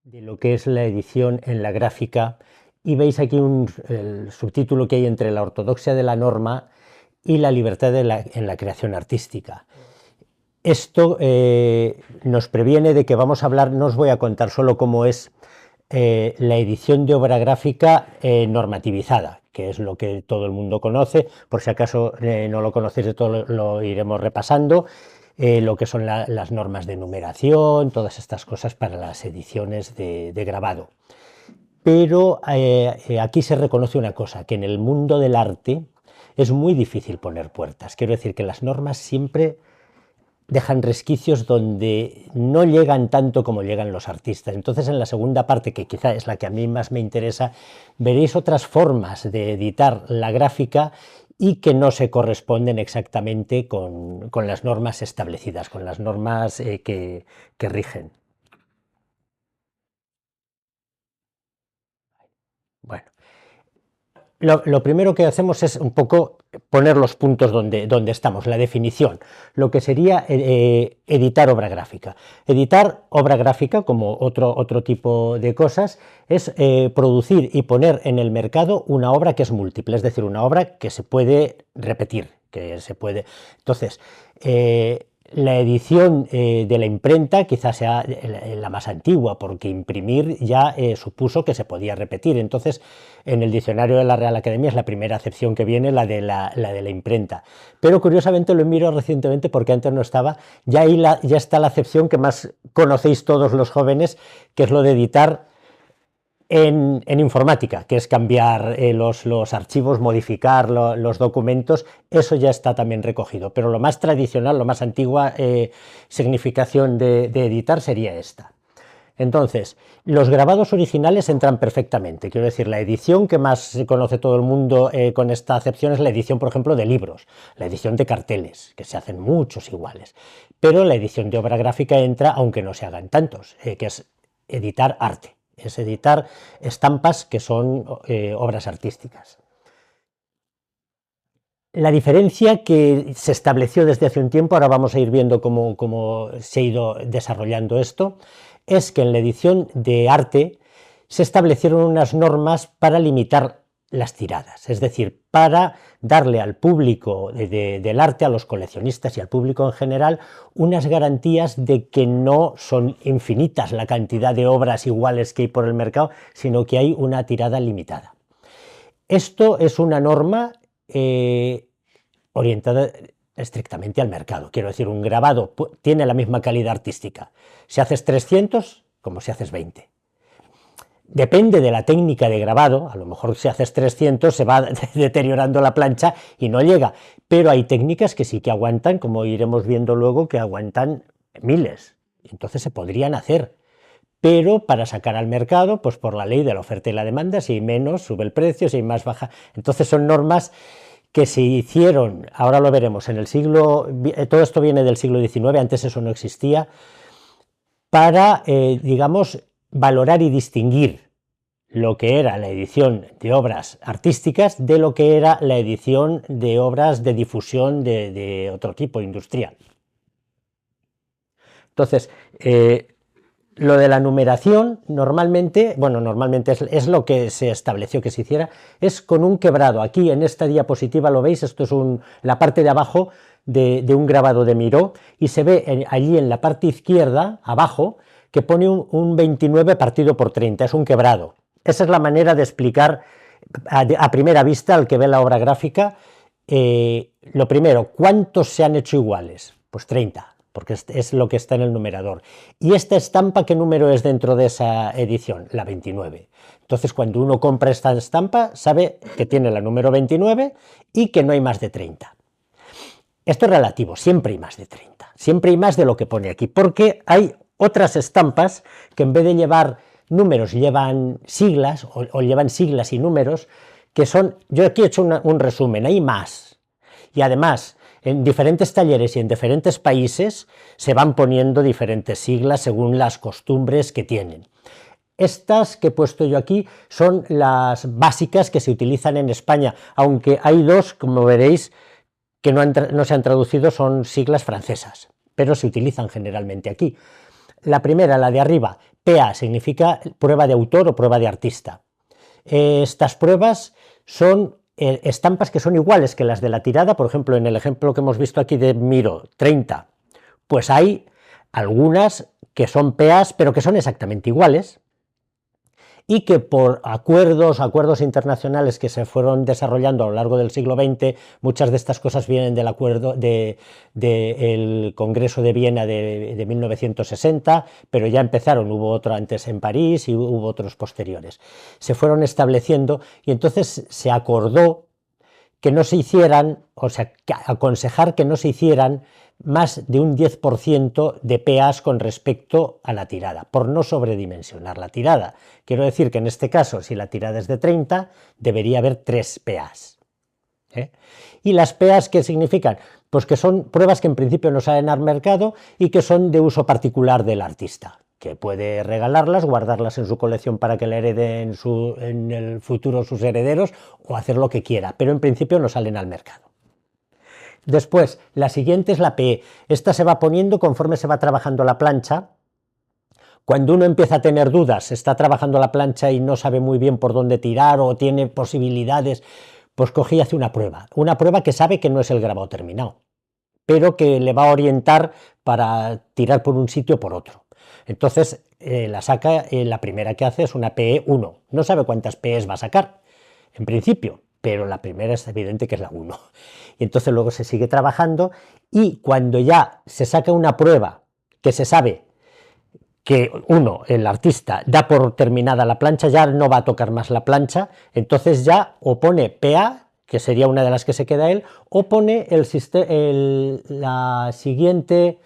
de lo que es la edición en la gráfica y veis aquí el subtítulo que hay entre la ortodoxia de la norma y la libertad en la creación artística. Esto nos previene de que vamos a hablar, no os voy a contar solo cómo es la edición de obra gráfica normativizada, que es lo que todo el mundo conoce. Por si acaso no lo conocéis de todo, lo iremos repasando. Lo que son las normas de numeración, todas estas cosas para las ediciones de grabado. Pero aquí se reconoce una cosa, que en el mundo del arte es muy difícil poner puertas. Quiero decir que las normas siempre dejan resquicios donde no llegan tanto como llegan los artistas. Entonces, en la segunda parte, que quizá es la que a mí más me interesa, veréis otras formas de editar la gráfica y que no se corresponden exactamente con las normas establecidas, con las normas que rigen. Bueno, lo primero que hacemos es un poco poner los puntos donde estamos, la definición, lo que sería editar obra gráfica. Editar obra gráfica, como otro tipo de cosas, es producir y poner en el mercado una obra que es múltiple, es decir, una obra que se puede repetir, que se puede... Entonces, la edición de la imprenta quizás sea la más antigua, porque imprimir ya supuso que se podía repetir. Entonces, en el diccionario de la Real Academia es la primera acepción que viene, la de la imprenta. Pero curiosamente lo miro recientemente porque antes no estaba, ya ahí ya está la acepción que más conocéis todos los jóvenes, que es lo de editar en informática, que es cambiar los archivos, modificar los documentos. Eso ya está también recogido, pero lo más tradicional, lo más antigua significación de editar sería esta. Entonces, los grabados originales entran perfectamente, quiero decir, la edición que más se conoce todo el mundo con esta acepción es la edición, por ejemplo, de libros, la edición de carteles, que se hacen muchos iguales, pero la edición de obra gráfica entra, aunque no se hagan tantos, que es editar arte. Es editar estampas que son obras artísticas. La diferencia que se estableció desde hace un tiempo, ahora vamos a ir viendo cómo se ha ido desarrollando esto, es que en la edición de arte se establecieron unas normas para limitar las tiradas, es decir, para darle al público del arte, a los coleccionistas y al público en general, unas garantías de que no son infinitas la cantidad de obras iguales que hay por el mercado, sino que hay una tirada limitada. Esto es una norma orientada estrictamente al mercado. Quiero decir, un grabado tiene la misma calidad artística si haces 300 como si haces 20. Depende de la técnica de grabado, a lo mejor si haces 300 se va deteriorando la plancha y no llega, pero hay técnicas que sí que aguantan, como iremos viendo luego, que aguantan miles, entonces se podrían hacer, pero para sacar al mercado, pues por la ley de la oferta y la demanda, si hay menos sube el precio, si hay más baja, entonces son normas que se hicieron, ahora lo veremos, en el siglo, todo esto viene del siglo XIX, antes eso no existía, para, digamos, valorar y distinguir lo que era la edición de obras artísticas de lo que era la edición de obras de difusión de otro tipo, industrial. Entonces, lo de la numeración, normalmente es lo que se estableció que se hiciera, es con un quebrado. Aquí en esta diapositiva lo veis, esto es la parte de abajo de un grabado de Miró, y se ve allí en la parte izquierda, abajo, que pone un 29 partido por 30, es un quebrado. Esa es la manera de explicar a primera vista al que ve la obra gráfica. Lo primero, ¿cuántos se han hecho iguales? Pues 30, porque es lo que está en el numerador. ¿Y esta estampa qué número es dentro de esa edición? La 29. Entonces, cuando uno compra esta estampa, sabe que tiene la número 29 y que no hay más de 30. Esto es relativo, siempre hay más de 30, siempre hay más de lo que pone aquí, porque hay otras estampas que en vez de llevar números llevan siglas, o llevan siglas y números, que son, yo aquí he hecho un resumen, hay más, y además en diferentes talleres y en diferentes países se van poniendo diferentes siglas según las costumbres que tienen. Estas que he puesto yo aquí son las básicas que se utilizan en España, aunque hay dos, como veréis, que no se han traducido, son siglas francesas, pero se utilizan generalmente aquí. La primera, la de arriba, PA significa prueba de autor o prueba de artista. Estas pruebas son estampas que son iguales que las de la tirada. Por ejemplo, en el ejemplo que hemos visto aquí de Miro 30, pues hay algunas que son PAs, pero que son exactamente iguales, y que por acuerdos internacionales que se fueron desarrollando a lo largo del siglo XX, muchas de estas cosas vienen del acuerdo del Congreso de Viena de 1960, pero ya empezaron, hubo otro antes en París y hubo otros posteriores. Se fueron estableciendo y entonces se acordó que no se hicieran, o sea, aconsejar que no se hicieran más de un 10% de PAs con respecto a la tirada, por no sobredimensionar la tirada. Quiero decir que en este caso, si la tirada es de 30, debería haber 3 PAs. ¿Y las PAs qué significan? Pues que son pruebas que en principio no salen al mercado y que son de uso particular del artista, que puede regalarlas, guardarlas en su colección para que la hereden en el futuro sus herederos o hacer lo que quiera, pero en principio no salen al mercado. Después, la siguiente es la PE. Esta se va poniendo conforme se va trabajando la plancha. Cuando uno empieza a tener dudas, está trabajando la plancha y no sabe muy bien por dónde tirar o tiene posibilidades, pues coge y hace una prueba que sabe que no es el grabado terminado, pero que le va a orientar para tirar por un sitio o por otro. Entonces la saca, la primera que hace es una PE 1, no sabe cuántas PEs va a sacar, en principio, pero la primera es evidente que es la 1. Y entonces luego se sigue trabajando y cuando ya se saca una prueba que se sabe que el artista da por terminada la plancha, ya no va a tocar más la plancha, entonces ya o pone PA, que sería una de las que se queda él, o pone la siguiente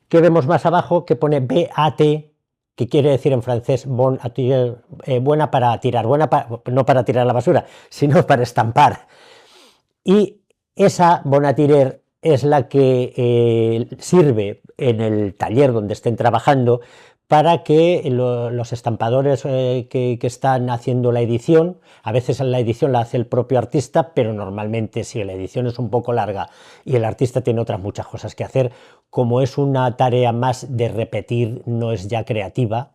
que vemos más abajo, que pone BAT, que quiere decir en francés buena para tirar, no para tirar a la basura, sino para estampar. Y esa bon à tirer es la que sirve en el taller donde estén trabajando para que los estampadores que están haciendo la edición, a veces la edición la hace el propio artista, pero normalmente si la edición es un poco larga y el artista tiene otras muchas cosas que hacer, como es una tarea más de repetir, no es ya creativa.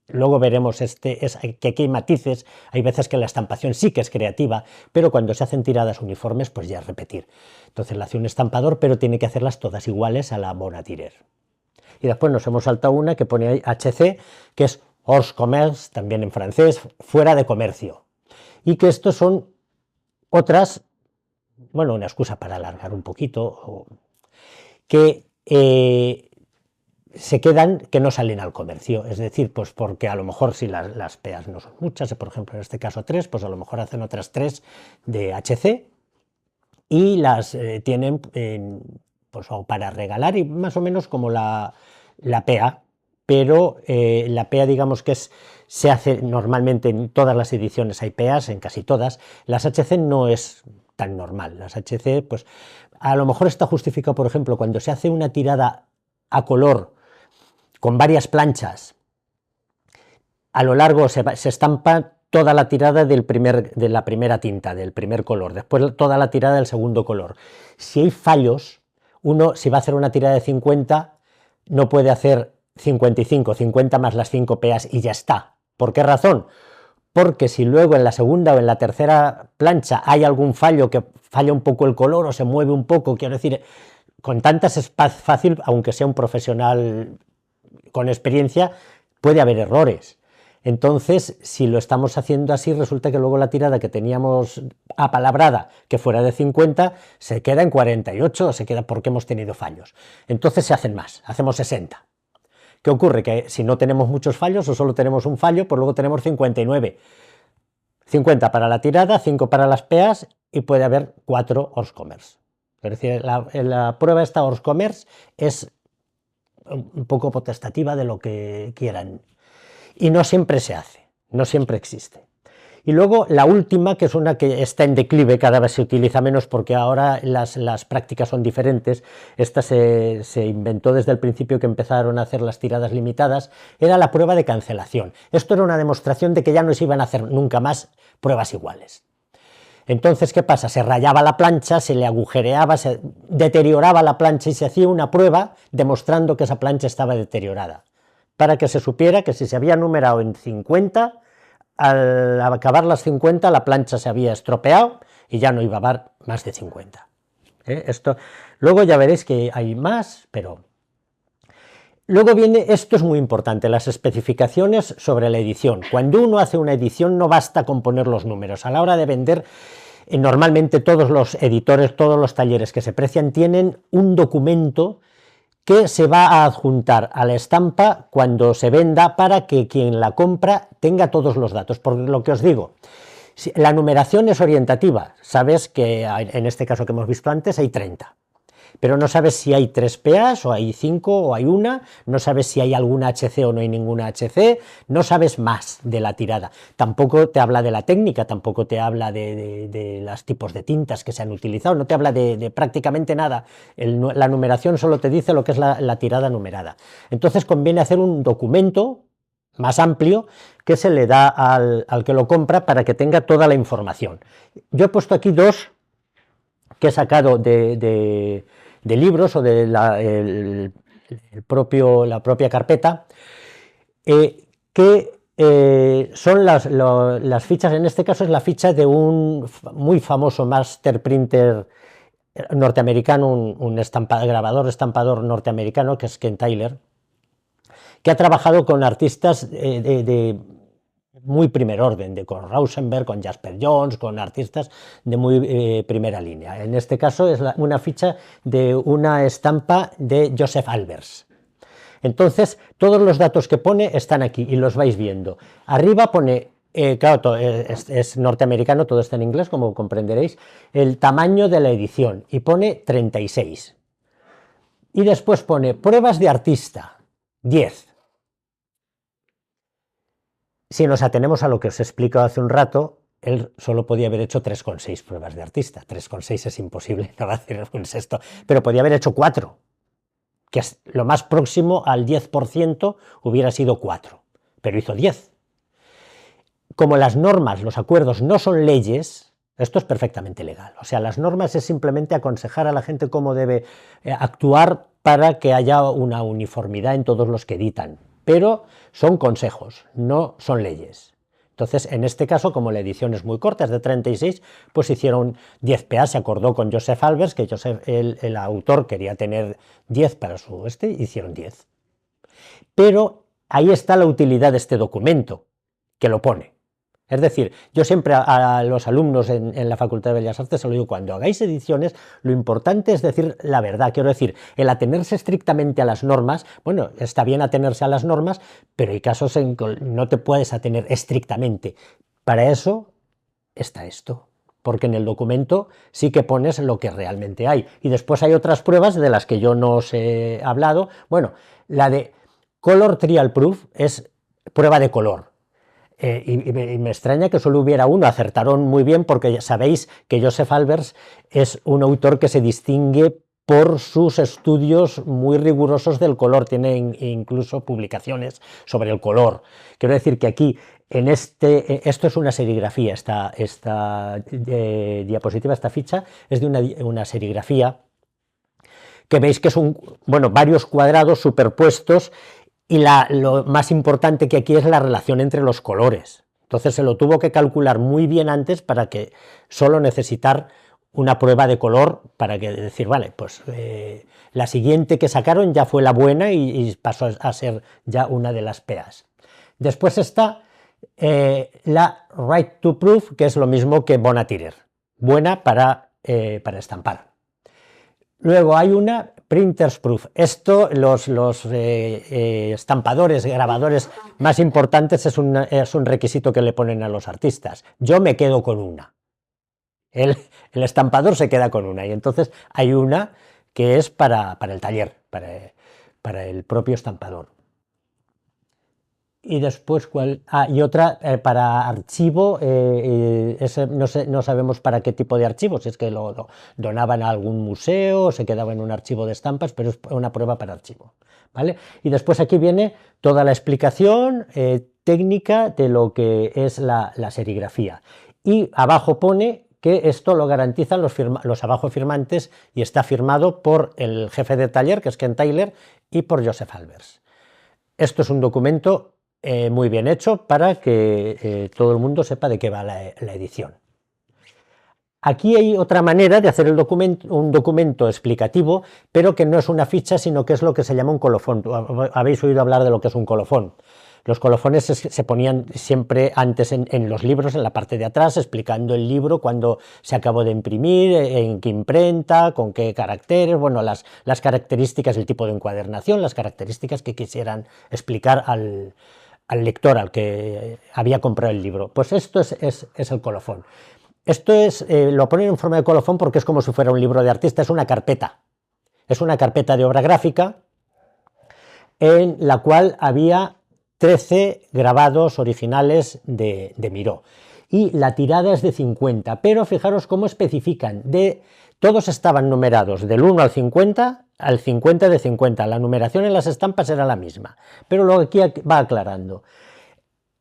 Luego veremos que aquí hay matices, hay veces que la estampación sí que es creativa, pero cuando se hacen tiradas uniformes, pues ya es repetir. Entonces la hace un estampador, pero tiene que hacerlas todas iguales a la bon à tirer. Y después nos hemos saltado una que pone ahí HC, que es hors commerce, también en francés, fuera de comercio. Y que estos son otras, bueno, una excusa para alargar un poquito, que se quedan, que no salen al comercio, es decir, pues porque a lo mejor si las PEAs no son muchas, por ejemplo en este caso 3, pues a lo mejor hacen otras 3 de HC y las tienen pues, o para regalar, y más o menos como la PEA, pero la PEA digamos que se hace normalmente en todas las ediciones, hay PEAs, en casi todas. Las HC no es tan normal, las HC pues a lo mejor está justificado, por ejemplo, cuando se hace una tirada a color con varias planchas, a lo largo se estampa toda la tirada de la primera tinta, del primer color, después toda la tirada del segundo color. Si hay fallos, uno si va a hacer una tirada de 50, no puede hacer 55, 50 más las 5 PEAs y ya está. ¿Por qué razón? Porque si luego en la segunda o en la tercera plancha hay algún fallo, que falla un poco el color o se mueve un poco, quiero decir, con tantas es fácil, aunque sea un profesional con experiencia, puede haber errores. Entonces, si lo estamos haciendo así, resulta que luego la tirada que teníamos apalabrada, que fuera de 50, se queda en 48, se queda porque hemos tenido fallos. Entonces se hacen más, hacemos 60. ¿Qué ocurre? Que si no tenemos muchos fallos o solo tenemos un fallo, pues luego tenemos 59. 50 para la tirada, 5 para las PEAs y puede haber 4 hors commerce. Es decir, la prueba esta hors commerce es un poco potestativa de lo que quieran. Y no siempre se hace, no siempre existe. Y luego la última, que es una que está en declive, cada vez se utiliza menos porque ahora las prácticas son diferentes. Esta se inventó desde el principio que empezaron a hacer las tiradas limitadas, era la prueba de cancelación. Esto era una demostración de que ya no se iban a hacer nunca más pruebas iguales. Entonces, ¿qué pasa? Se rayaba la plancha, se le agujereaba, se deterioraba la plancha y se hacía una prueba demostrando que esa plancha estaba deteriorada. para que se supiera que si se había numerado en 50, al acabar las 50 la plancha se había estropeado y ya no iba a haber más de 50. Esto, luego ya veréis que hay más, pero... Luego viene, esto es muy importante, las especificaciones sobre la edición. Cuando uno hace una edición no basta con poner los números. A la hora de vender, normalmente todos los editores, todos los talleres que se precian tienen un documento que se va a adjuntar a la estampa cuando se venda para que quien la compra tenga todos los datos. Por lo que os digo, la numeración es orientativa. Sabes que en este caso que hemos visto antes hay 30. Pero no sabes si hay 3 PAs o hay 5 o hay una, no sabes si hay alguna HC o no hay ninguna HC, no sabes más de la tirada. Tampoco te habla de la técnica, tampoco te habla de los tipos de tintas que se han utilizado, no te habla de prácticamente nada. La numeración solo te dice lo que es la tirada numerada. Entonces conviene hacer un documento más amplio que se le da al que lo compra para que tenga toda la información. Yo he puesto aquí dos que he sacado de libros o de la propia carpeta, que son las fichas. En este caso es la ficha de un muy famoso master printer norteamericano, un grabador estampador norteamericano, que es Ken Tyler, que ha trabajado con artistas de muy primer orden, con Rauschenberg, con Jasper Johns, con artistas de muy primera línea. En este caso es una ficha de una estampa de Joseph Albers. Entonces, todos los datos que pone están aquí y los vais viendo. Arriba pone, claro, es norteamericano, todo está en inglés, como comprenderéis, el tamaño de la edición, y pone 36. Y después pone pruebas de artista, 10. Si nos atenemos a lo que os he explicado hace un rato, él solo podía haber hecho 3,6 pruebas de artista. 3,6 es imposible, no va a hacer un sexto, pero podía haber hecho 4, que es lo más próximo al 10%, hubiera sido 4, pero hizo 10. Como las normas, los acuerdos no son leyes, esto es perfectamente legal. O sea, las normas es simplemente aconsejar a la gente cómo debe actuar para que haya una uniformidad en todos los que editan. Pero son consejos, no son leyes. Entonces, en este caso, como la edición es muy corta, es de 36, pues hicieron 10 PA, se acordó con Joseph Albers, que el autor quería tener 10 para su hicieron 10. Pero ahí está la utilidad de este documento, que lo pone. Es decir, yo siempre a los alumnos en la Facultad de Bellas Artes se lo digo, cuando hagáis ediciones, lo importante es decir la verdad. Quiero decir, el atenerse estrictamente a las normas, bueno, está bien atenerse a las normas, pero hay casos en que no te puedes atener estrictamente. Para eso está esto, porque en el documento sí que pones lo que realmente hay. Y después hay otras pruebas de las que yo no os he hablado. Bueno, la de Color Trial Proof es prueba de color. Y me extraña que solo hubiera uno, acertaron muy bien, porque ya sabéis que Joseph Albers es un autor que se distingue por sus estudios muy rigurosos del color, tiene incluso publicaciones sobre el color. Quiero decir que aquí, esto es una serigrafía, esta diapositiva, esta ficha, es de una serigrafía, que veis que son, bueno, varios cuadrados superpuestos. Y lo más importante que aquí es la relación entre los colores. Entonces se lo tuvo que calcular muy bien antes para que solo necesitar una prueba de color para que decir, vale, pues la siguiente que sacaron ya fue la buena y pasó a ser ya una de las PAs. Después está la Right to Proof, que es lo mismo que Bona Tirer, buena para estampar. Luego hay una Printers Proof. Esto, los estampadores, grabadores más importantes, es un requisito que le ponen a los artistas. Yo me quedo con una. El estampador se queda con una. Y entonces hay una que es para el taller, para el propio estampador. Y después, y otra para archivo, no sabemos para qué tipo de archivo, si es que lo donaban a algún museo, se quedaba en un archivo de estampas, pero es una prueba para archivo, ¿vale? Y después aquí viene toda la explicación técnica de lo que es la serigrafía. Y abajo pone que esto lo garantizan los abajo firmantes y está firmado por el jefe de taller, que es Ken Tyler, y por Joseph Albers. Esto es un documento muy bien hecho para que todo el mundo sepa de qué va la edición. Aquí hay otra manera de hacer un documento explicativo, pero que no es una ficha, sino que es lo que se llama un colofón. Habéis oído hablar de lo que es un colofón. Los colofones se ponían siempre antes en los libros, en la parte de atrás, explicando el libro, cuándo se acabó de imprimir, en qué imprenta, con qué caracteres, bueno, las características, el tipo de encuadernación, las características que quisieran explicar al lector, al que había comprado el libro. Pues esto es el colofón. Esto lo ponen en forma de colofón porque es como si fuera un libro de artista, es una carpeta de obra gráfica en la cual había 13 grabados originales de Miró, y la tirada es de 50, pero fijaros cómo especifican, todos estaban numerados del 1 al 50 de 50, la numeración en las estampas era la misma, pero luego aquí va aclarando.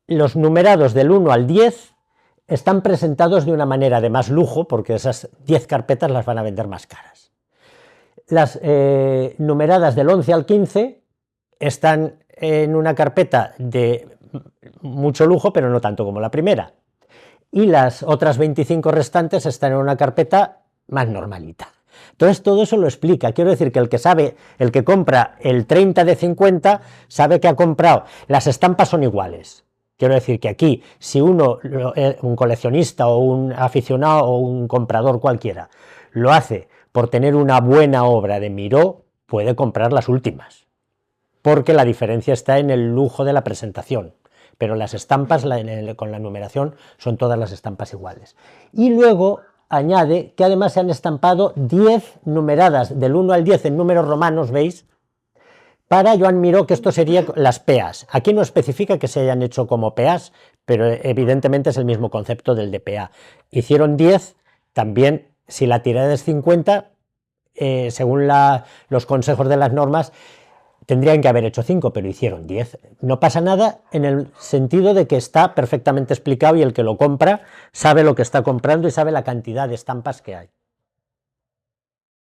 Los numerados del 1 al 10 están presentados de una manera de más lujo, porque esas 10 carpetas las van a vender más caras. Las numeradas del 11 al 15 están en una carpeta de mucho lujo, pero no tanto como la primera. Y las otras 25 restantes están en una carpeta más normalita. Entonces todo eso lo explica. Quiero decir que el que compra el 30 de 50 sabe que ha comprado. Las estampas son iguales. Quiero decir que aquí, si un coleccionista o un aficionado o un comprador cualquiera lo hace por tener una buena obra de Miró, puede comprar las últimas, porque la diferencia está en el lujo de la presentación, pero las estampas con la numeración son todas las estampas iguales. Y luego añade que además se han estampado 10 numeradas del 1 al 10 en números romanos, ¿veis?, para Joan Miró, que esto sería las PEAs. Aquí no especifica que se hayan hecho como PEAs, pero evidentemente es el mismo concepto del de PEA. Hicieron 10, también si la tirada es 50, según los consejos de las normas, tendrían que haber hecho 5, pero hicieron 10. No pasa nada en el sentido de que está perfectamente explicado y el que lo compra sabe lo que está comprando y sabe la cantidad de estampas que hay.